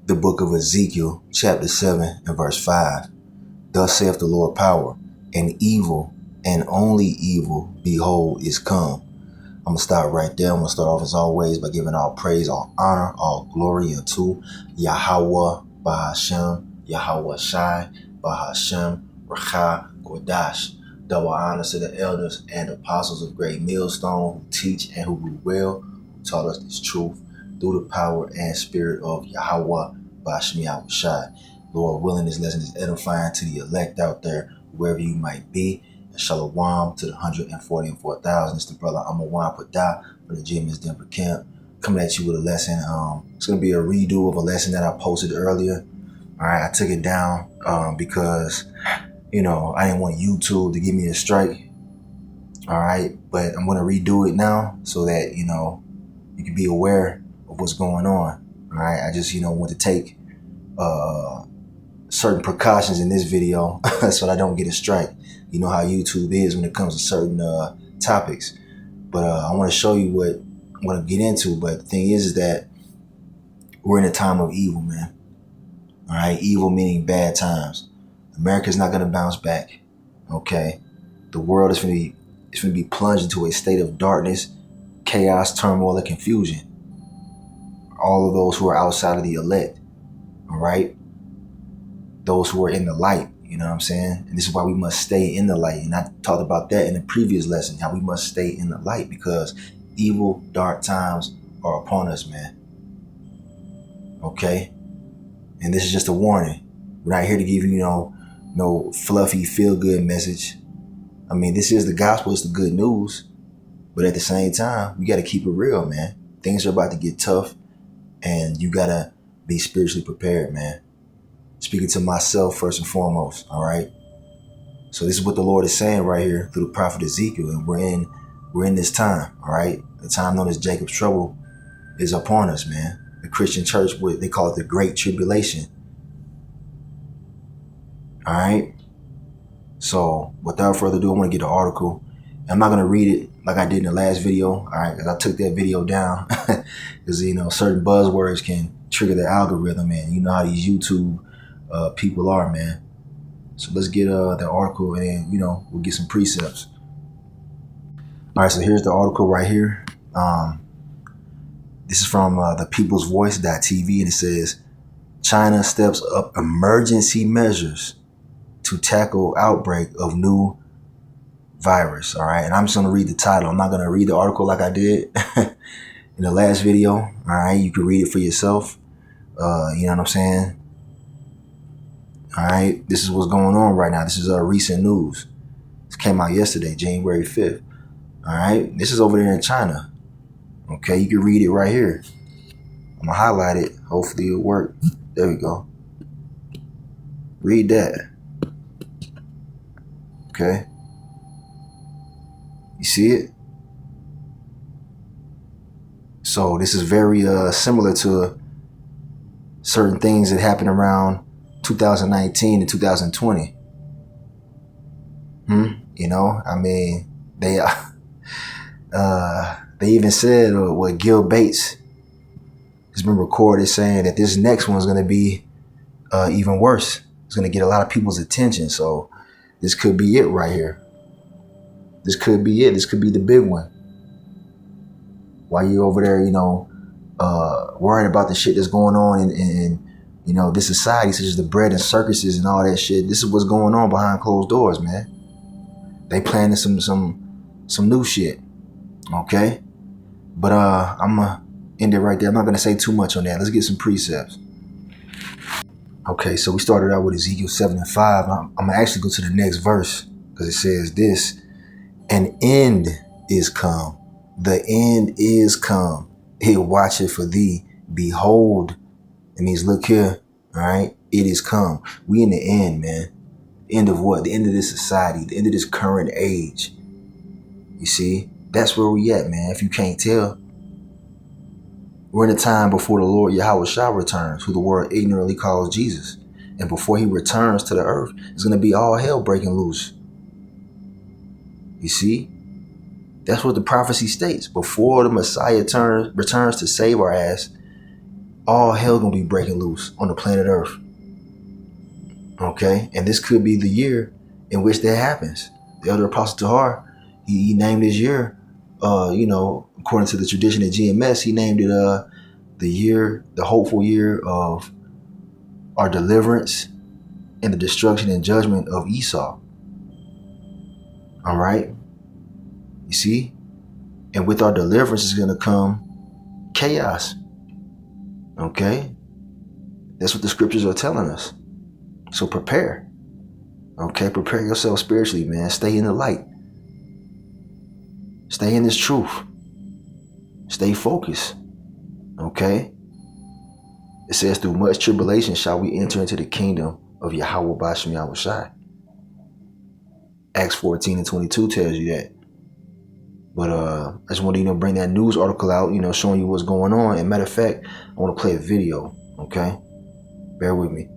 the book of Ezekiel, chapter 7 and verse 5. Thus saith the Lord power, and evil, and only evil, behold, is come. I'm going to start right there. I'm going to start off as always by giving all praise, all honor, all glory unto Yahweh Bahashem, Yahweh Shai, Bahashem, Racha, Kodash. Double honors to the elders and apostles of Great Millstone who teach and who rule well, who taught us this truth through the power and spirit of Yahweh Bahashem, Yahweh Shai. Lord willing, this lesson is edifying to the elect out there, wherever you might be. And shalom to the 144,000. It's the brother Amawan Padah from the James Denver camp, coming at you with a lesson. It's going to be a redo of a lesson that I posted earlier. All right, I took it down because, I didn't want YouTube to give me a strike. All right, but I'm going to redo it now so that, you can be aware of what's going on. All right, I just, want to take certain precautions in this video so that I don't get a strike. You know how YouTube is when it comes to certain topics. But I want to show you what I'm going to get into. But the thing is that we're in a time of evil, man. All right, evil meaning bad times. America's not going to bounce back. Okay, the world is going to be plunged into a state of darkness, chaos, turmoil, and confusion. All of those who are outside of the elect. All right, those who are in the light. You know what I'm saying? And this is why we must stay in the light. And I talked about that in the previous lesson, how we must stay in the light because evil, dark times are upon us, man. Okay? And this is just a warning. We're not here to give you, no fluffy, feel-good message. I mean, this is the gospel. It's the good news. But at the same time, we got to keep it real, man. Things are about to get tough. And you got to be spiritually prepared, man. Speaking to myself first and foremost, all right? So this is what the Lord is saying right here through the prophet Ezekiel, and we're in this time, all right? The time known as Jacob's trouble is upon us, man. The Christian church, they call it the Great Tribulation. All right? So without further ado, I want to get the article. I'm not going to read it like I did in the last video, all right? Because I took that video down because, certain buzzwords can trigger the algorithm, and you know how these YouTube people are, man. So let's get the article and we'll get some precepts. All right, so here's the article right here. This is from the People's Voice.tv, and it says China steps up emergency measures to tackle outbreak of new virus. All right, and I'm just going to read the title. I'm not going to read the article like I did in the last video. All right, you can read it for yourself. You know what I'm saying? All right, this is what's going on right now. This is recent news. This came out yesterday, January 5th. All right, this is over there in China. Okay, you can read it right here. I'm going to highlight it. Hopefully it'll work. There we go. Read that. Okay. You see it? So this is very similar to certain things that happened around 2019 and 2020. I mean, they even said what Gil Bates has been recorded saying that this next one's going to be even worse. It's going to get a lot of people's attention. So this could be it right here. This could be it. This could be the big one. While you're over there, worrying about the shit that's going on in this society, such as the bread and circuses and all that shit. This is what's going on behind closed doors, man. They planning some new shit. Okay? But I'm gonna end it right there. I'm not gonna say too much on that. Let's get some precepts. Okay, so we started out with Ezekiel 7 and 5. I'm gonna actually go to the next verse because it says this: an end is come. The end is come. He watcheth for thee. Behold. It means look here. All right. It is come. We in the end, man. End of what? The end of this society. The end of this current age. You see? That's where we at, man. If you can't tell. We're in a time before the Lord Yahweh Shah returns, who the world ignorantly calls Jesus. And before he returns to the earth, it's going to be all hell breaking loose. You see? That's what the prophecy states. Before the Messiah returns to save our ass, all hell gonna be breaking loose on the planet Earth. Okay, and this could be the year in which that happens. The elder Apostle Tahar, he named his year, according to the tradition at GMS, he named it the hopeful year of our deliverance and the destruction and judgment of Esau. All right, you see, and with our deliverance is gonna come chaos. Okay, that's what the scriptures are telling us. So prepare. Okay, prepare yourself spiritually, man. Stay in the light. Stay in this truth. Stay focused. Okay? It says, through much tribulation shall we enter into the kingdom of Yahweh Bashem Yahushai. Acts 14:22 tells you that. But I just want to bring that news article out, showing you what's going on. And matter of fact, I want to play a video. Okay? Bear with me.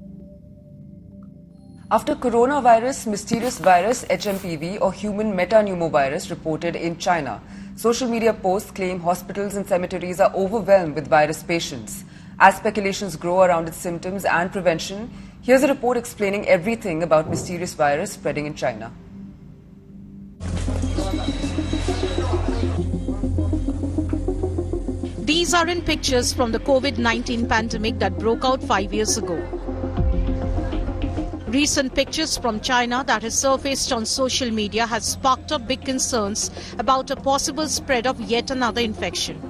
After coronavirus, mysterious virus HMPV or human metapneumovirus reported in China, social media posts claim hospitals and cemeteries are overwhelmed with virus patients. As speculations grow around its symptoms and prevention, here's a report explaining everything about mysterious virus spreading in China. These aren't pictures from the COVID-19 pandemic that broke out 5 years ago. Recent pictures from China that has surfaced on social media has sparked up big concerns about a possible spread of yet another infection.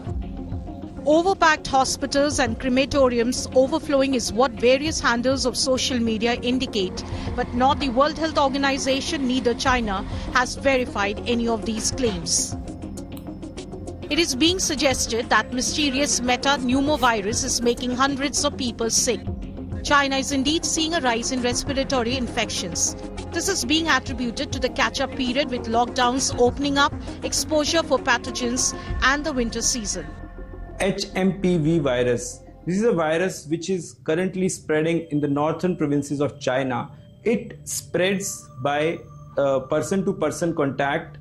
Overpacked hospitals and crematoriums overflowing is what various handles of social media indicate, but not the World Health Organization, neither China, has verified any of these claims. It is being suggested that mysterious metapneumovirus is making hundreds of people sick. China is indeed seeing a rise in respiratory infections. This is being attributed to the catch-up period with lockdowns opening up, exposure for pathogens and the winter season. HMPV virus. This is a virus which is currently spreading in the northern provinces of China. It spreads by person-to-person contact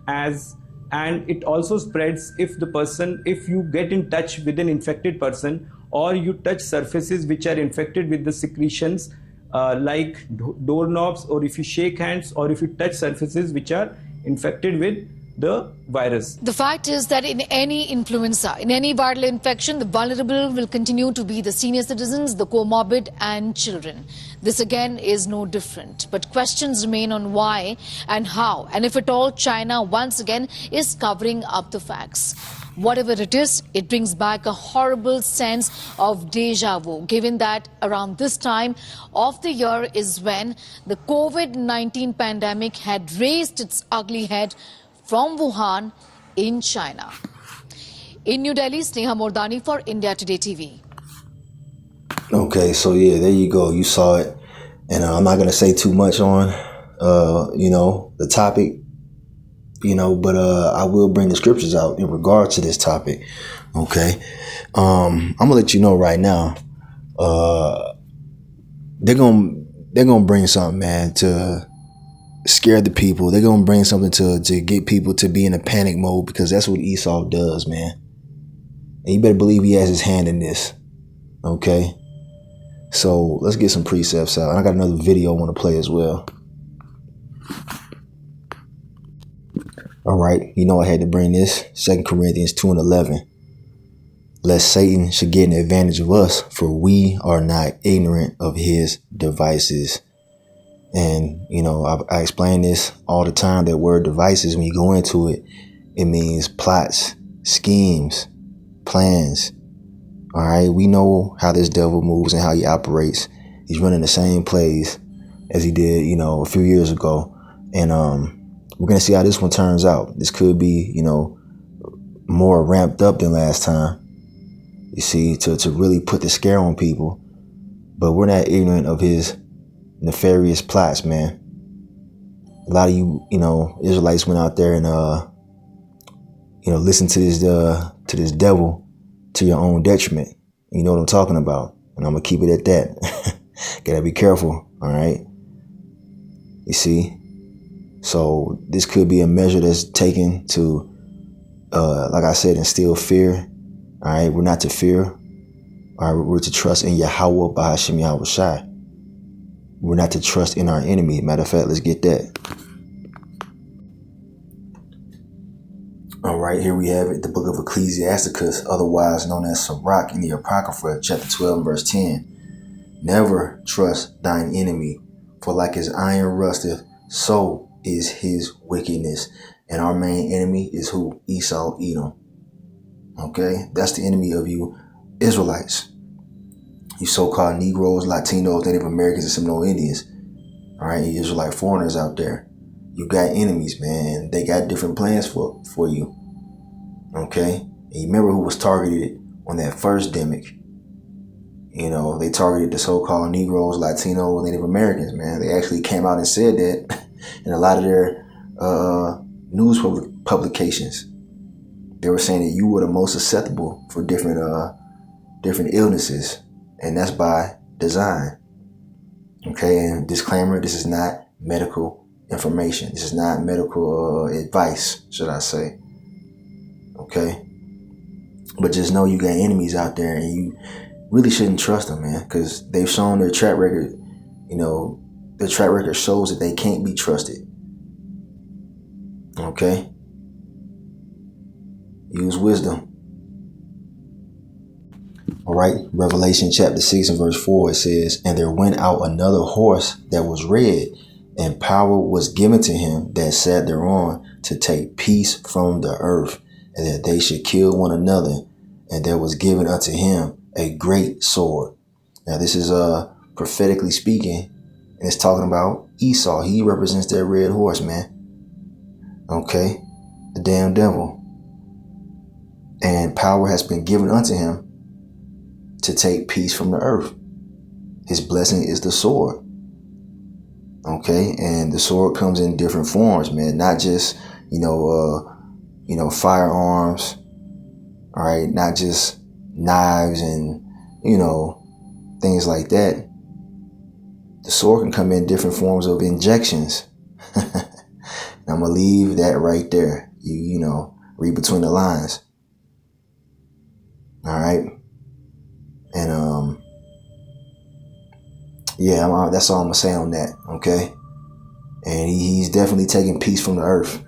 and it also spreads if you get in touch with an infected person or you touch surfaces which are infected with the secretions like doorknobs, or if you shake hands, or if you touch surfaces which are infected with the virus. The fact is that in any influenza, in any viral infection, the vulnerable will continue to be the senior citizens, the comorbid and children. This again is no different. But questions remain on why and how, and if at all China once again is covering up the facts. Whatever it is, it brings back a horrible sense of deja vu, given that around this time of the year is when the COVID-19 pandemic had raised its ugly head from Wuhan in China. In New Delhi, Sneha Mordani for India Today TV. Okay, so yeah, there you go. You saw it. And I'm not going to say too much on, the topic. But I will bring the scriptures out in regards to this topic. Okay. I'm gonna let you know right now. They're gonna bring something, man, to scare the people. They're gonna bring something to get people to be in a panic mode, because that's what Esau does, man. And you better believe he has his hand in this. Okay. So let's get some precepts out. And I got another video I want to play as well. All right, I had to bring this. 2 Corinthians 2:11. Lest Satan should get an advantage of us, for we are not ignorant of his devices. And, I explain this all the time, that word devices, when you go into it, it means plots, schemes, plans. All right, we know how this devil moves and how he operates. He's running the same plays as he did, a few years ago. And, we're going to see how this one turns out. This could be, more ramped up than last time. You see, to really put the scare on people. But we're not ignorant of his nefarious plots, man. A lot of you, Israelites went out there and, listened to this devil to your own detriment. You know what I'm talking about. And I'm going to keep it at that. Gotta be careful. All right. You see. So this could be a measure that's taken to, like I said, instill fear. All right, we're not to fear. All right, we're to trust in Yahweh Bahashim Yahweh Shai. We're not to trust in our enemy. Matter of fact, let's get that. All right, here we have it, the book of Ecclesiasticus, otherwise known as Sirach in the Apocrypha, chapter 12, verse 10. Never trust thine enemy, for like as iron rusteth, so is his wickedness. And our main enemy is who? Esau, Edom. Okay, that's the enemy of you Israelites. You so-called Negroes, Latinos, Native Americans, and Seminole Indians. All right, you Israelite foreigners out there. You got enemies, man. They got different plans for you. Okay? And you remember who was targeted on that first demic. You know, they targeted the so-called Negroes, Latinos, Native Americans, man. They actually came out and said that in a lot of their news publications. They were saying that you were the most susceptible for different illnesses. And that's by design. Okay, and disclaimer, this is not medical information. This is not medical advice, should I say. Okay? But just know you got enemies out there and you really shouldn't trust them, man, because they've shown their track record. You know, their track record shows that they can't be trusted. Okay? Use wisdom. All right, Revelation chapter 6 and verse 4, it says, and there went out another horse that was red, and power was given to him that sat thereon to take peace from the earth, and that they should kill one another. And there was given unto him a great sword. Now this is prophetically speaking, and it's talking about Esau. He represents that red horse, man. Okay, the damn devil. And power has been given unto him to take peace from the earth. His blessing is the sword. Okay, and the sword comes in different forms, man. Not just firearms. All right, not just knives and things like that. The sword can come in different forms of injections. I'm gonna leave that right there. You read between the lines. All right. And that's all I'm gonna say on that. Okay, and he's definitely taking peace from the earth.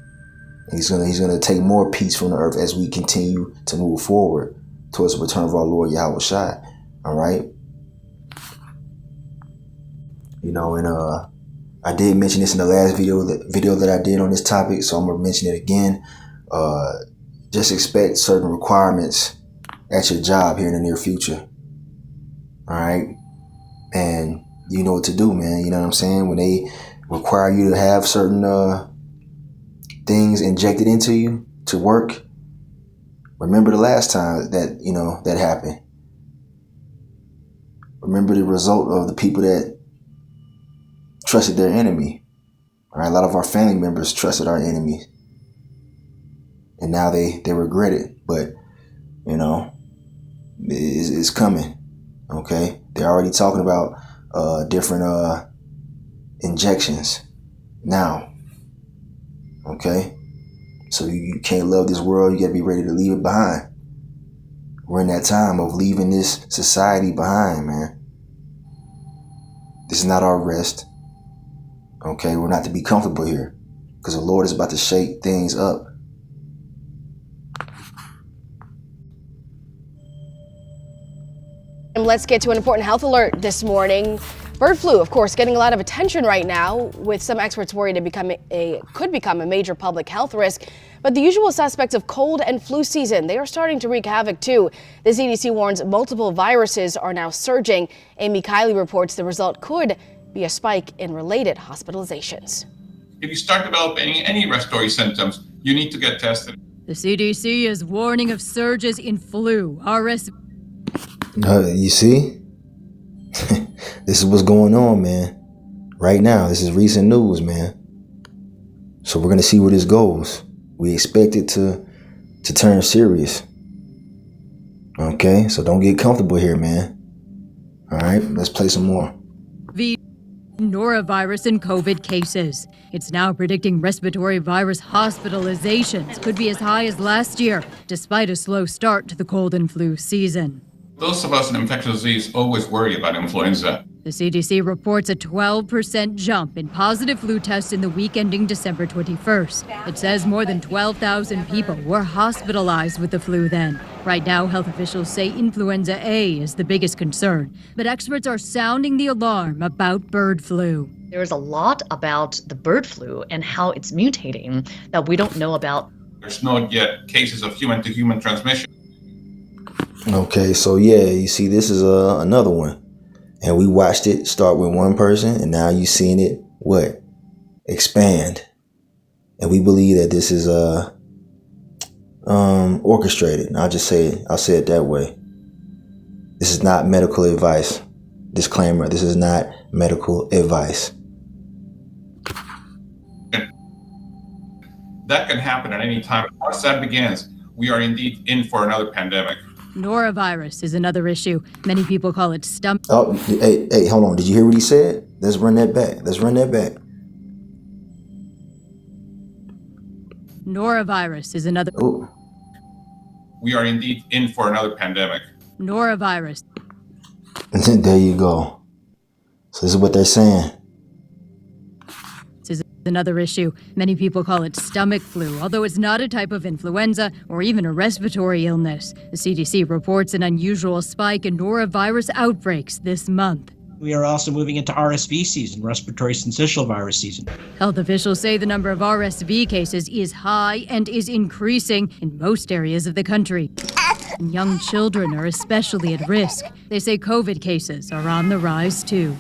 He's gonna take more peace from the earth as we continue to move forward towards the return of our Lord Yahweh Shai. All right. I did mention this in the last video that I did on this topic, so I'm gonna mention it again. Just expect certain requirements at your job here in the near future. All right. And you know what to do, man. You know what I'm saying? When they require you to have certain things injected into you to work, remember the last time that happened. Remember the result of the people that trusted their enemy. All right. A lot of our family members trusted our enemies. And now they regret it. But, it's coming. Okay, they're already talking about different injections now. Okay, so you can't love this world. You gotta be ready to leave it behind. We're in that time of leaving this society behind, man. This is not our rest. Okay, we're not to be comfortable here because the Lord is about to shake things up. Let's get to an important health alert this morning. Bird flu, of course, getting a lot of attention right now, with some experts worried it could become a major public health risk. But the usual suspects of cold and flu season, they are starting to wreak havoc too. The CDC warns multiple viruses are now surging. Amy Kiley reports the result could be a spike in related hospitalizations. If you start developing any respiratory symptoms, you need to get tested. The CDC is warning of surges in flu, RSV. You see? This is what's going on, man. Right now, this is recent news, man. So we're going to see where this goes. We expect it to turn serious. Okay, so don't get comfortable here, man. All right, let's play some more. Norovirus in COVID cases. It's now predicting respiratory virus hospitalizations could be as high as last year, despite a slow start to the cold and flu season. Those of us in infectious disease always worry about influenza. The CDC reports a 12% jump in positive flu tests in the week ending December 21st. It says more than 12,000 people were hospitalized with the flu then. Right now, health officials say influenza A is the biggest concern, but experts are sounding the alarm about bird flu. There's a lot about the bird flu and how it's mutating that we don't know about. There's not yet cases of human-to-human transmission. Okay, so yeah, you see, this is another one, and we watched it start with one person, and now you seeing it expand, and we believe that this is orchestrated. I'll say it that way. This is not medical advice. Disclaimer: this is not medical advice. That can happen at any time. Once that begins, we are indeed in for another pandemic. Norovirus is another issue. Many people call it stomach. Oh, hey, hold on. Did you hear what he said? Let's run that back. Norovirus is another. Ooh. We are indeed in for another pandemic. Norovirus. There you go. So this is what they're saying. Is another issue. Many people call it stomach flu, although it's not a type of influenza or even a respiratory illness. The CDC reports an unusual spike in norovirus outbreaks this month. We are also moving into RSV season, respiratory syncytial virus season. Health officials say the number of RSV cases is high and is increasing in most areas of the country. And young children are especially at risk. They say COVID cases are on the rise too.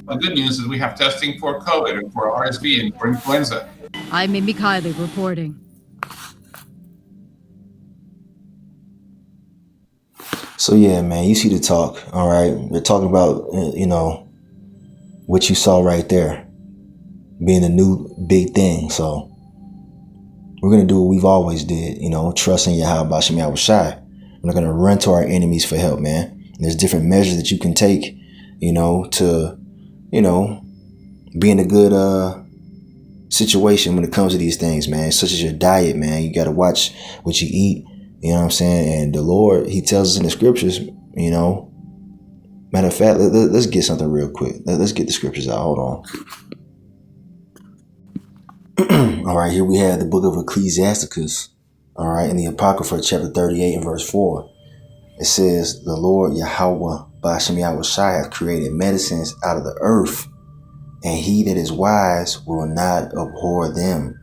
The good news is we have testing for COVID and for RSV and for influenza. I'm Amy Kiley reporting. So yeah, man, you see the talk, all right? They're talking about, what you saw right there being a new big thing. So we're going to do what we've always did, trust in Yahweh B'Shem Yahweh Shai. We're not going to run to our enemies for help, man. And there's different measures that you can take, to be in a good situation when it comes to these things, man, such as your diet, man. You got to watch what you eat, you know what I'm saying? And the Lord, he tells us in the scriptures, matter of fact, let's get something real quick. Let's get the scriptures out. Hold on. All right, here we have the book of Ecclesiasticus, all right, in the Apocrypha, chapter 38 and verse 4. It says, the Lord Yahweh B'Shem Yahweh Shai hath created medicines out of the earth, and he that is wise will not abhor them.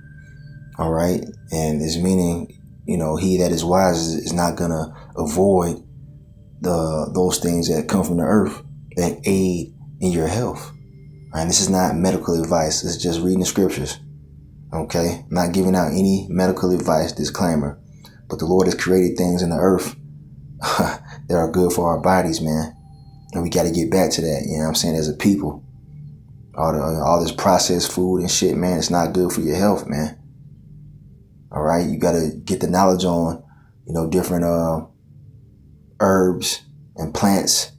All right. And it's meaning, he that is wise is not going to avoid those things that come from the earth that aid in your health. All right. This is not medical advice. It's just reading the scriptures. Okay. I'm not giving out any medical advice, disclaimer. But the Lord has created things in the earth that are good for our bodies, man. And we got to get back to that, you know what I'm saying, as a people. All this processed food and shit, man, it's not good for your health, man. All right, you got to get the knowledge on, different herbs and plants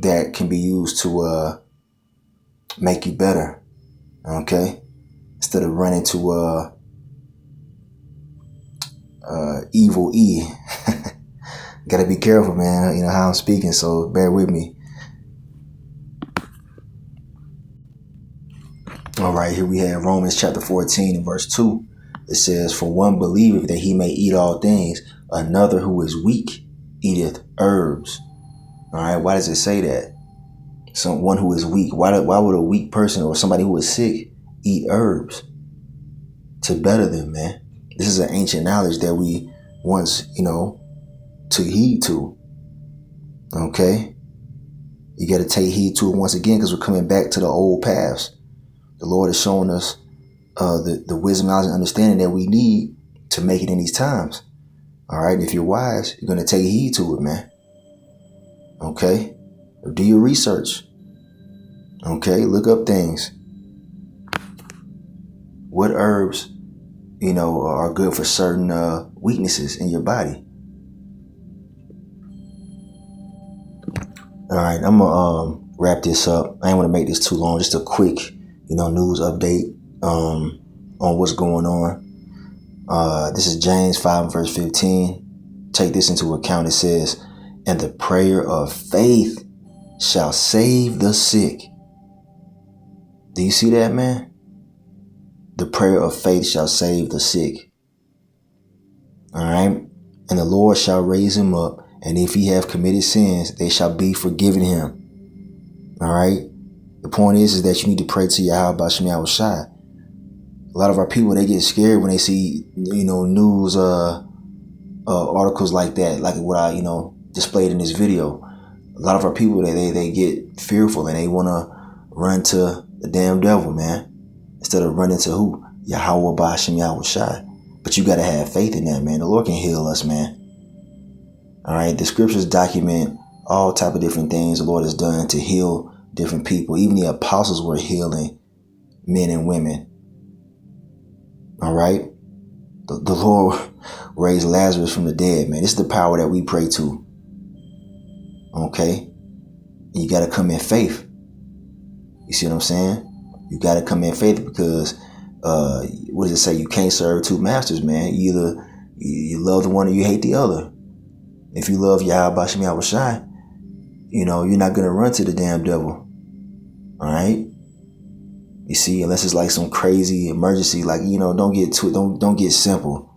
that can be used to make you better, okay? Instead of running to evil E. Got to be careful, man, how I'm speaking, so bear with me. All right, here we have Romans chapter 14 and verse 2. It says, for one believeth that he may eat all things, another who is weak eateth herbs. All right, why does it say that? Someone who is weak. Why would a weak person or somebody who is sick eat herbs? To better them, man. This is an ancient knowledge that we once, took heed to. Okay? You got to take heed to it once again because we're coming back to the old paths. The Lord is showing us the wisdom, knowledge, and understanding that we need to make it in these times. All right? If you're wise, you're going to take heed to it, man. Okay? Do your research. Okay? Look up things. What herbs, are good for certain weaknesses in your body. All right, I'm going to wrap this up. I ain't want to make this too long. Just a quick, news update on what's going on. This is James 5 verse 15. Take this into account. It says, And the prayer of faith shall save the sick. Do you see that, man? The prayer of faith shall save the sick. All right. And the Lord shall raise him up. And if he have committed sins, they shall be forgiven him. All right. The point is that you need to pray to Yahweh Ba'Shem Yahushai. A lot of our people, they get scared when they see, news articles like that, like what I, displayed in this video. A lot of our people, they get fearful and they want to run to the damn devil, man, instead of running to who? Yahweh Ba'Shem Yahushai. But you got to have faith in that, man. The Lord can heal us, man. All right. The scriptures document all type of different things the Lord has done to heal different people. Even the apostles were healing men and women. All right. The Lord raised Lazarus from the dead, man. This is the power that we pray to. Okay. And you got to come in faith. You see what I'm saying? You got to come in faith because, what does it say? You can't serve two masters, man. Either you love the one or you hate the other. If you love Yahweh Ba'Shem Yahushai, you're not going to run to the damn devil. All right. You see, unless it's like some crazy emergency, like, don't get simple.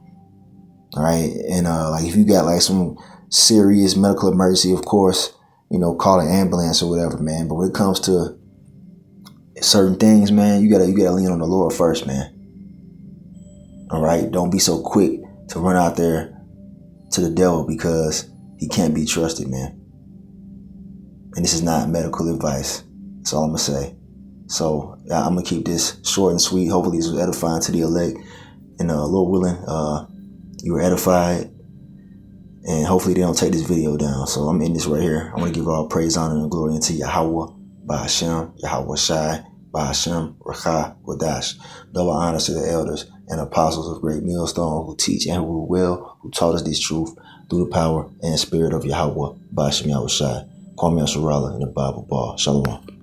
All right. And, like if you got like some serious medical emergency, of course, call an ambulance or whatever, man. But when it comes to certain things, man, you gotta lean on the Lord first, man. All right. Don't be so quick to run out there to the devil because he can't be trusted, man. And this is not medical advice. That's all I'm gonna say. So I'm gonna keep this short and sweet. Hopefully this was edifying to the elect. And Lord willing, you were edified. And hopefully they don't take this video down. So I'm in this right here. I want to give all praise, honor, and glory unto Yahweh Ba'Shem, Yahweh Shai, Ba'Shem, Rakah, Wadash. Double honors to the elders and apostles of Great Millstone who teach and who will, who taught us this truth through the power and spirit of Yahweh Ba'Shem Yahushai. Kwame Asharala in the Bible Bar. Shalom.